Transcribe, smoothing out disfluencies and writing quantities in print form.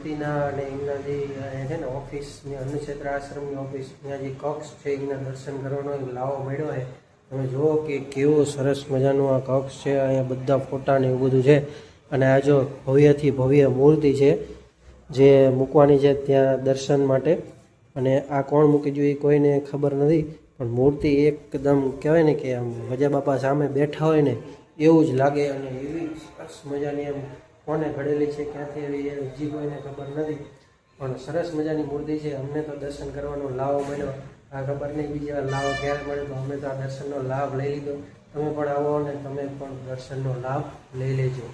મૂર્તિના અને એમના જે છે ને ઓફિસની અન્નક્ષેત્ર આશ્રમની ઓફિસ ત્યાં જે કક્ષ છે એમના દર્શન કરવાનો એક લાવો મળ્યો છે. તમે જુઓ કે કેવો સરસ મજાનું આ કક્ષ છે. અહીંયા બધા ફોટા ને એવું બધું છે. અને આ જો ભવ્યથી ભવ્ય મૂર્તિ છે જે મૂકવાની છે ત્યાં દર્શન માટે. અને આ કોણ મૂકી જોઈએ કોઈને ખબર નથી, પણ મૂર્તિ એકદમ કહેવાય ને કે આમ ગજા બાપા સામે બેઠા હોય ને એવું જ લાગે. અને એવી સરસ મજાની એમ કોને ઘડેલી છે, ક્યાંથી એવી હજી કોઈને ખબર નથી, પણ સરસ મજાની મૂર્તિ છે. અમને તો દર્શન કરવાનો લાવો મળ્યો. આ ખબર નહીં બીજી વાર લાવો ક્યારે મળે, તો અમે તો આ દર્શનનો લાભ લઈ લીધો. તમે પણ આવો અને તમે પણ દર્શનનો લાભ લઈ લેજો.